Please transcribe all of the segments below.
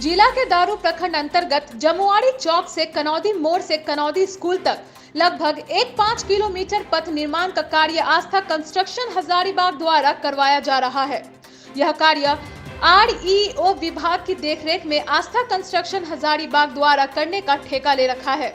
जिला के दारू प्रखंड अंतर्गत जमुआड़ी चौक से कनौदी मोड़ से कनौदी स्कूल तक लगभग 1.5 किलोमीटर पथ निर्माण का कार्य आस्था कंस्ट्रक्शन हजारीबाग द्वारा करवाया जा रहा है। यह कार्य REO विभाग की देखरेख में आस्था कंस्ट्रक्शन हजारीबाग द्वारा करने का ठेका ले रखा है,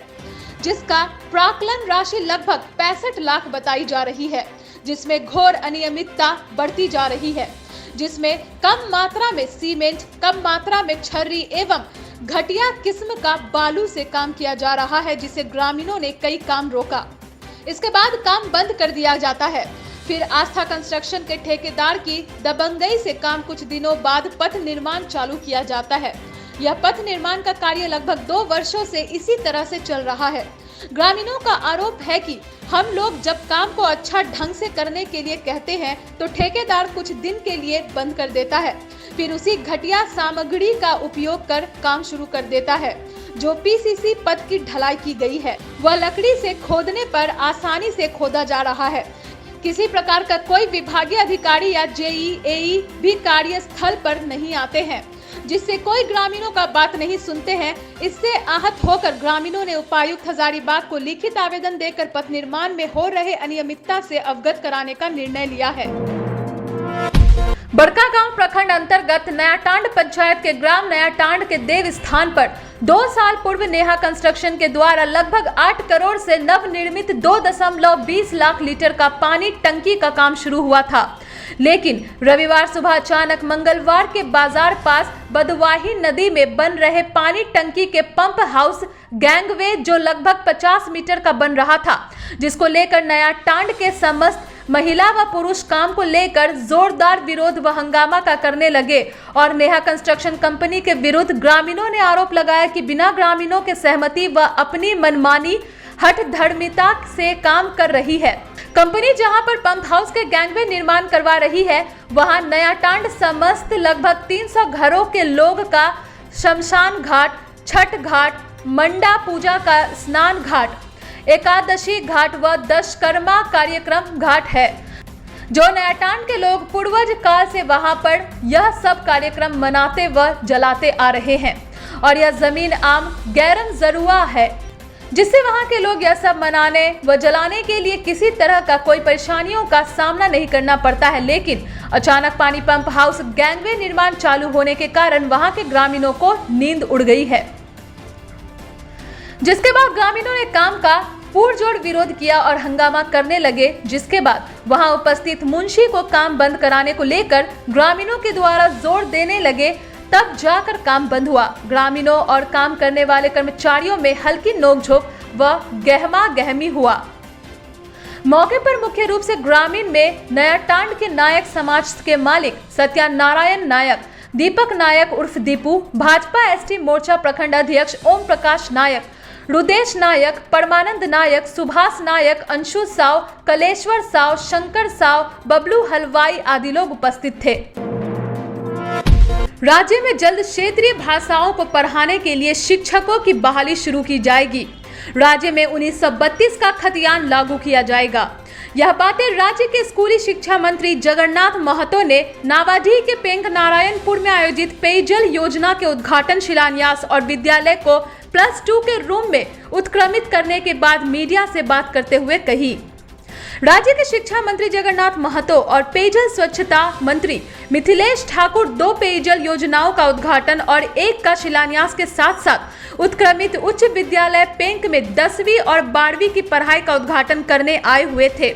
जिसका प्राक्कलन राशि लगभग 65 लाख बताई जा रही है, जिसमें घोर अनियमितता बढ़ती जा रही है, जिसमें कम मात्रा में सीमेंट, कम मात्रा में छर्री एवं घटिया किस्म का बालू से काम किया जा रहा है, जिसे ग्रामीणों ने कई काम रोका। इसके बाद काम बंद कर दिया जाता है। फिर आस्था कंस्ट्रक्शन के ठेकेदार की दबंगई से काम कुछ दिनों बाद पथ निर्माण चालू किया जाता है। यह पथ निर्माण का कार्य लगभग 2 वर्षों से इसी तरह से चल रहा है। ग्रामीणों का आरोप है कि हम लोग जब काम को अच्छा ढंग से करने के लिए कहते हैं तो ठेकेदार कुछ दिन के लिए बंद कर देता है, फिर उसी घटिया सामग्री का उपयोग कर काम शुरू कर देता है। जो PCC पथ की ढलाई की गई है वह लकड़ी से खोदने पर आसानी से खोदा जा रहा है। किसी प्रकार का कोई विभागीय अधिकारी या JEAE भी कार्यस्थल पर नहीं आते हैं, जिससे कोई ग्रामीणों का बात नहीं सुनते हैं। इससे आहत होकर ग्रामीणों ने उपायुक्त हजारीबाग को लिखित आवेदन देकर पथ निर्माण में हो रहे अनियमितता से अवगत कराने का निर्णय लिया है। बड़कागांव प्रखंड अंतर्गत नयाटांड पंचायत के ग्राम नयाटांड के देव स्थान पर 2 साल पूर्व नेहा कंस्ट्रक्शन के द्वारा लगभग 8 करोड़ से नवनिर्मित 2.20 लाख लीटर का पानी टंकी का काम शुरू हुआ था, लेकिन रविवार सुबह अचानक मंगलवार के बाजार पास बदवाही नदी में बन रहे पानी टंकी के पंप हाउस गैंगवे जो लगभग 50 मीटर का बन रहा था, जिसको लेकर नयाटांड के समस्त महिला व पुरुष काम को लेकर जोरदार विरोध व हंगामा का करने लगे और नेहा कंस्ट्रक्शन कंपनी के विरुद्ध ग्रामीणों ने आरोप लगाया कि बिना ग्रामीणों के सहमति व अपनी मनमानी हठधर्मिता से काम कर रही है। कंपनी जहां पर पंप हाउस के गैंगवे निर्माण करवा रही है, वहां नयाटांड समस्त लगभग 300 घरों के लोग का शमशान घाट, छठ घाट, मंडा पूजा का स्नान घाट, एकादशी घाट व दशकर्मा कार्यक्रम घाट है, जो नयाटांड के लोग पूर्वज काल से वहां पर यह सब कार्यक्रम मनाते व जलाते आ रहे हैं और यह जमीन आम गैरन जरुआ है, जिससे वहां के लोग यह सब मनाने व जलाने के लिए किसी तरह का कोई परेशानियों का सामना नहीं करना पड़ता है। लेकिन अचानक पानी पंप हाउस गैंगवे निर्माण चालू होने के कारण वहां के ग्रामीणों को नींद उड़ गई है, जिसके बाद ग्रामीणों ने काम का पुरजोर विरोध किया और हंगामा करने लगे, जिसके बाद वहां उपस्थित मुंशी को काम बंद कराने को लेकर ग्रामीणों के द्वारा जोर देने लगे, तब जाकर काम बंद हुआ। ग्रामीणों और काम करने वाले कर्मचारियों में हल्की नोकझोंक व गहमा गहमी हुआ। मौके पर मुख्य रूप से ग्रामीण में नयाटांड के नायक समाज के मालिक सत्यनारायण नायक, दीपक नायक उर्फ दीपू, भाजपा ST मोर्चा प्रखंड अध्यक्ष ओम प्रकाश नायक, रुदेश नायक, परमानंद नायक, सुभाष नायक, अंशु साव, कलेश्वर साव, शंकर साव, बबलू हलवाई आदि लोग उपस्थित थे। राज्य में जल्द क्षेत्रीय भाषाओं को पढ़ाने के लिए शिक्षकों की बहाली शुरू की जाएगी। राज्य में 1932 का खतियान लागू किया जाएगा। यह बातें राज्य के स्कूली शिक्षा मंत्री जगन्नाथ महतो ने नावाडीह के पेंक नारायणपुर में आयोजित पेयजल योजना के उद्घाटन, शिलान्यास और विद्यालय को +2 के रूम में उत्क्रमित करने के बाद मीडिया से बात करते हुए कही। राज्य के शिक्षा मंत्री जगन्नाथ महतो और पेयजल स्वच्छता मंत्री मिथिलेश ठाकुर 2 पेयजल योजनाओं का उद्घाटन और 1 का शिलान्यास के साथ साथ उत्क्रमित उच्च विद्यालय पेंक में 10वीं और 12वीं की पढ़ाई का उद्घाटन करने आए हुए थे।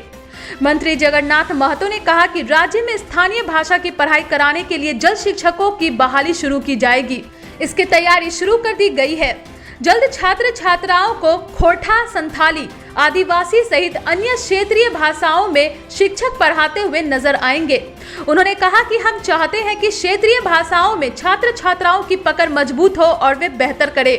मंत्री जगन्नाथ महतो ने कहा कि राज्य में स्थानीय भाषा की पढ़ाई कराने के लिए जल्द शिक्षकों की बहाली शुरू की जाएगी। इसकी तैयारी शुरू कर दी गई है। जल्द छात्र छात्राओं को खोरठा, संथाली, आदिवासी सहित अन्य क्षेत्रीय भाषाओं में शिक्षक पढ़ाते हुए नजर आएंगे। उन्होंने कहा कि हम चाहते हैं कि क्षेत्रीय भाषाओं में छात्र छात्राओं की पकड़ मजबूत हो और वे बेहतर करें।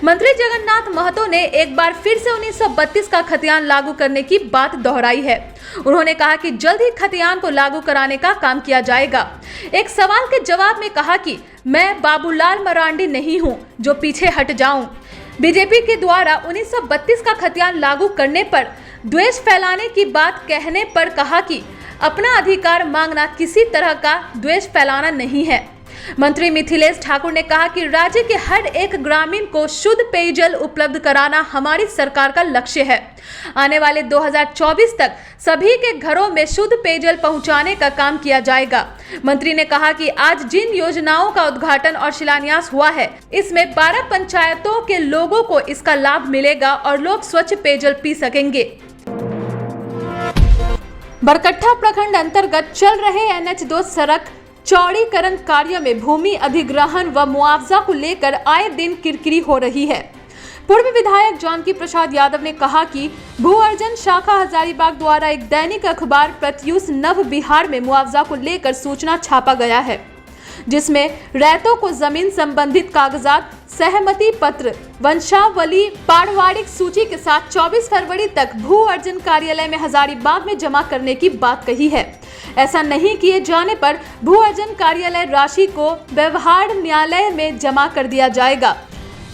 मंत्री जगन्नाथ महतो ने एक बार फिर से 1932 का खतियान लागू करने की बात दोहराई है। उन्होंने कहा कि जल्द ही खतियान को लागू कराने का काम किया जाएगा। एक सवाल के जवाब में कहा कि मैं बाबूलाल मरांडी नहीं हूं जो पीछे हट जाऊं। बीजेपी के द्वारा 1932 का खतियान लागू करने पर द्वेष फैलाने की बात कहने पर कहा कि अपना अधिकार मांगना किसी तरह का द्वेष फैलाना नहीं है। मंत्री मिथिलेश ठाकुर ने कहा कि राज्य के हर एक ग्रामीण को शुद्ध पेयजल उपलब्ध कराना हमारी सरकार का लक्ष्य है। आने वाले 2024 तक सभी के घरों में शुद्ध पेयजल पहुंचाने का काम किया जाएगा। मंत्री ने कहा कि आज जिन योजनाओं का उद्घाटन और शिलान्यास हुआ है, इसमें 12 पंचायतों के लोगों को इसका लाभ मिलेगा और लोग स्वच्छ पेयजल पी सकेंगे। बरकट्ठा प्रखंड अंतर्गत चल रहे NH2 सड़क चौड़ीकरण कार्य में भूमि अधिग्रहण व मुआवजा को लेकर आए दिन किरकिरी हो रही है। पूर्व विधायक जानकी प्रसाद यादव ने कहा कि भू अर्जन शाखा हजारीबाग द्वारा एक दैनिक अखबार प्रत्यूष नव बिहार में मुआवजा को लेकर सूचना छापा गया है, जिसमें रैयतों को जमीन संबंधित कागजात, सहमति पत्र, वंशावली, पारिवारिक सूची के साथ 24 फरवरी तक भू अर्जन कार्यालय में हजारीबाग में जमा करने की बात कही है। ऐसा नहीं किए जाने पर भू अर्जन कार्यालय राशि को व्यवहार न्यायालय में जमा कर दिया जाएगा।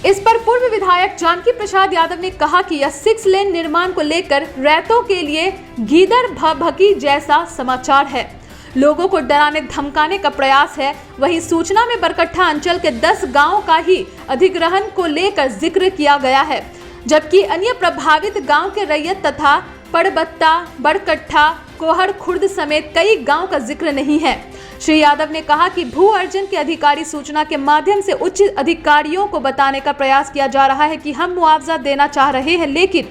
इस पर पूर्व विधायक जानकी प्रसाद यादव ने कहा कि यह 6 लेन निर्माण को लेकर रैयतों के लिए गीदड़ भभकी जैसा समाचार है, लोगों को डराने धमकाने का प्रयास है। वहीं सूचना में बरकट्ठा अंचल के 10 गांव का ही अधिग्रहण को लेकर जिक्र किया गया है, जबकि अन्य प्रभावित गांव के रैयत तथा पड़बत्ता, बरकट्ठा, कोहर खुर्द समेत कई गांव का जिक्र नहीं है। श्री यादव ने कहा कि भू अर्जन के अधिकारी सूचना के माध्यम से उच्च अधिकारियों को बताने का प्रयास किया जा रहा है कि हम मुआवजा देना चाह रहे हैं, लेकिन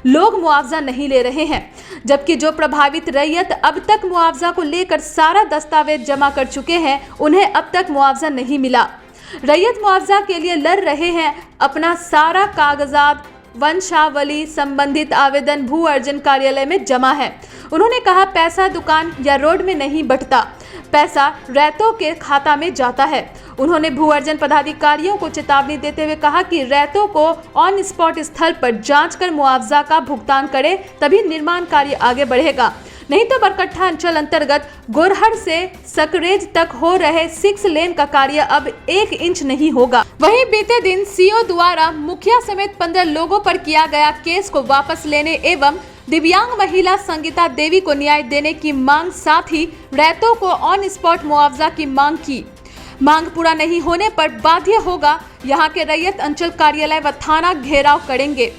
लोग मुआवजा नहीं ले रहे हैं, जबकि जो प्रभावित रैयत अब तक मुआवजा को लेकर सारा दस्तावेज जमा कर चुके हैं, उन्हें अब तक मुआवजा नहीं मिला। रैयत मुआवजा के लिए लड़ रहे हैं, अपना सारा कागजात, वंशावली संबंधित आवेदन भू अर्जन कार्यालय में जमा है। उन्होंने कहा, पैसा दुकान या रोड में नहीं बंटता, पैसा रैयतों के खाता में जाता है। उन्होंने भू अर्जन पदाधिकारियों को चेतावनी देते हुए कहा कि रैयतों को ऑन स्पॉट स्थल पर जांच कर मुआवजा का भुगतान करे, तभी निर्माण कार्य आगे बढ़ेगा, नहीं तो बरकट्ठा अंचल अंतर्गत गोरहर से सकरेज तक हो रहे 6 लेन का कार्य अब 1 इंच नहीं होगा। वहीं बीते दिन सीओ द्वारा मुखिया समेत 15 लोगों पर किया गया केस को वापस लेने एवं दिव्यांग महिला संगीता देवी को न्याय देने की मांग, साथ ही रैयतों को ऑन स्पॉट मुआवजा की मांग की। मांग पूरा नहीं होने पर बाध्य होगा, यहाँ के रैयत अंचल कार्यालय व थाना घेराव करेंगे।